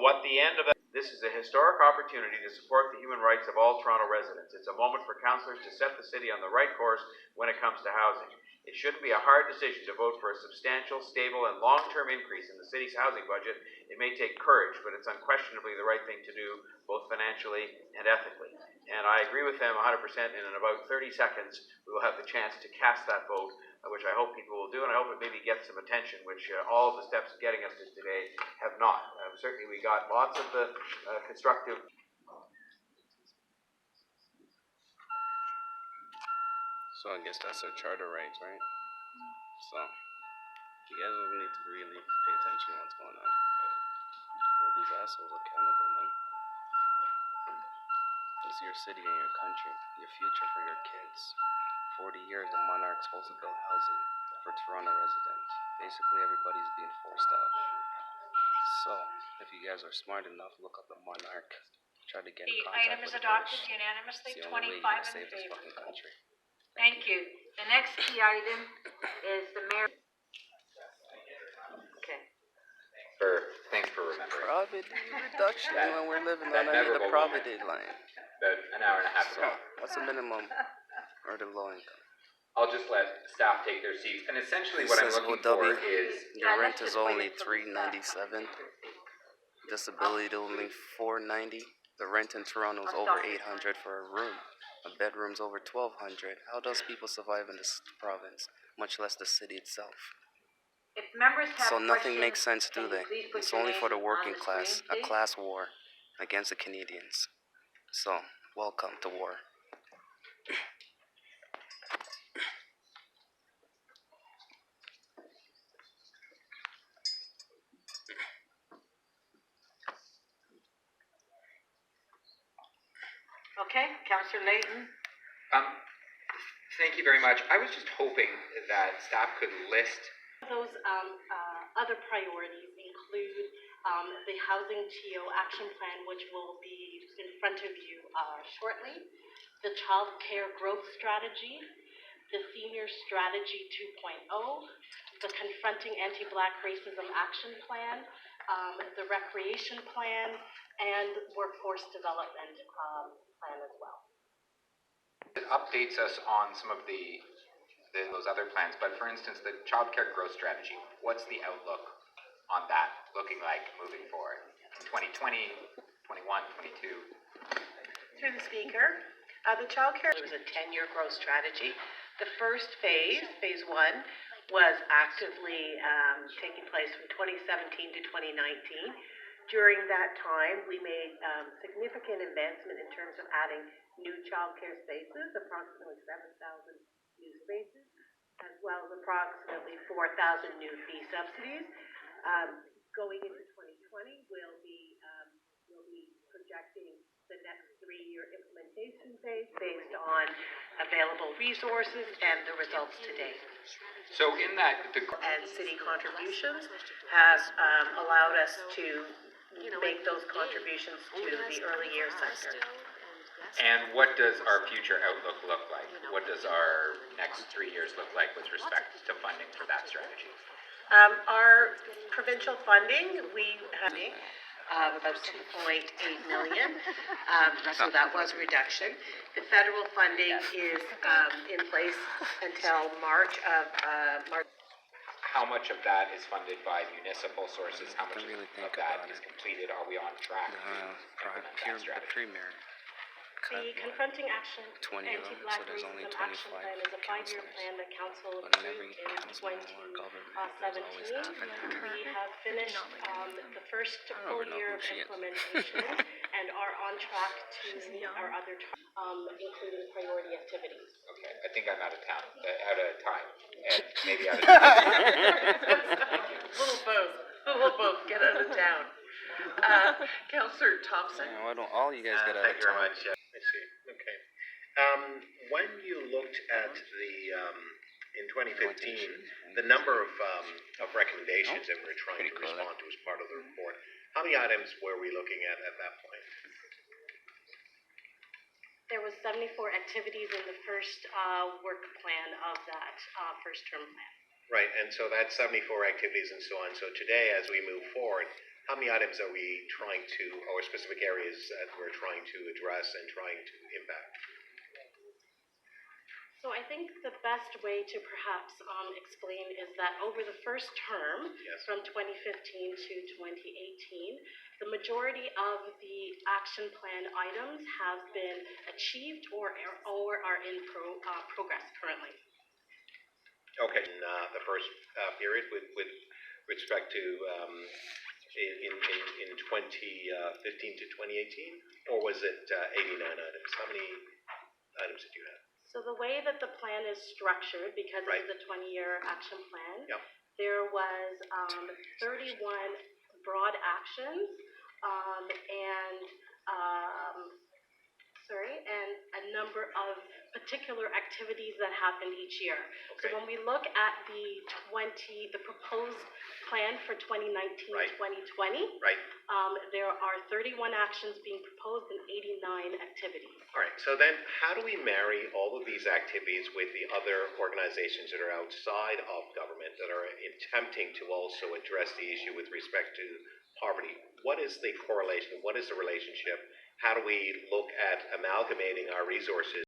what the end of that. This is a historic opportunity to support the human rights of all Toronto residents. It's a moment for councillors to set the city on the right course when it comes to housing. It shouldn't be a hard decision to vote for a substantial, stable, and long-term increase in the city's housing budget. It may take courage, but it's unquestionably the right thing to do, both financially and ethically. And I agree with them 100%, and in about 30 seconds, we will have the chance to cast that vote, which I hope people will do, and I hope it maybe gets some attention, which all of the steps getting us to today have not. Certainly we got lots of the constructive. So I guess that's our charter rights, right? So you guys will need to really pay attention to what's going on. Hold these assholes accountable, man. This is your city and your country, your future for your kids. 40 years the monarch's supposed to build housing for Toronto residents. Basically everybody's being forced out. So if you guys are smart enough, look up the monarch. Try to get in contact item with is the adopted British. unanimously, It's the only way 25 you're gonna in save this favor. fucking country. Thank you. The next key item is the mayor. Okay. Thanks for remembering. Property reduction when we're living on under the poverty line. About an hour and a half So, ago. what's the minimum or the low income? I'll just let staff take their seats. And essentially what I'm looking for is... Your rent is only $397. Disability only $490. The rent in Toronto is over $800 for a room. A bedroom's over $1,200. How does people survive in this province, much less the city itself? If members have So nothing questions, makes sense, do can you they? please put It's your only for the name working on the class, screen, a please? class war against the Canadians. So, welcome to war. Okay, Councillor Layton. Thank you very much. I was just hoping that staff could list... Those other priorities include the Housing TO Action Plan, which will be in front of you shortly, the Child Care Growth Strategy, the Senior Strategy 2.0, the Confronting Anti-Black Racism Action Plan, the Recreation Plan, and Workforce Development Plan as well. It updates us on some of those other plans, but for instance, the Child Care Growth Strategy, what's the outlook on that looking like moving forward? 2020, 21, 22? Through the speaker, the child care was a 10-year growth strategy. The first phase, phase 1, was actively taking place from 2017 to 2019. During that time, we made significant investment in terms of adding new child care spaces, approximately 7,000 new spaces, as well as approximately 4,000 new fee subsidies. Going into 2020, we'll be projecting the next 3-year implementation phase based on available resources and the results to date. So in that, and city contributions have allowed us to make those contributions to the early years sector. And what does our future outlook look like? What does our next 3 years look like with respect to funding for that strategy? Our provincial funding, we have about 2.8 million, so that was a reduction. The federal funding is in place until March. How much of that is funded by municipal sources? How much of that is completed? Are we on track to implement that strategy? The Confronting Anti-Black so there's only Racism Action 25 Plan is a 5-year councillors. plan that council But in every approved in council or government, there's always 2017. half an hour. We have finished the first don't full know year who of she is. implementation and are on track to meet our other including priority activities. Okay, I think I'm out of time, and maybe out of time. We'll both get out of town. Councillor Thompson. Yeah, why don't all you guys get out of Thank you very town? much. I see. Okay. When you looked at the in 2015, the number of recommendations that we were trying to respond to as part of the report, how many items were we looking at that point? There was 74 activities in the first work plan of that first term plan. Right, and so that's 74 activities and so on. So today, as we move forward, how many items are we trying to, or specific areas that we're trying to address and trying to impact? So I think the best way to perhaps explain is that over the first term, Yes. from 2015 to 2018, the majority of the action plan items have been achieved or are in progress currently. Okay, in the first period with respect to in 2015 to 2018, or was it 89 items? How many items did you have? So the way that the plan is structured, because Right. it is a 20-year action plan, Yep. there was 31 broad actions and and a number of particular activities that happened each year. Okay. So when we look at the proposed plan for 2019, Right. 2020, Right. there are 31 actions being proposed and 89 activities. All right, so then how do we marry all of these activities with the other organizations that are outside of government that are attempting to also address the issue with respect to poverty? What is the correlation? What is the relationship? How do we look at amalgamating our resources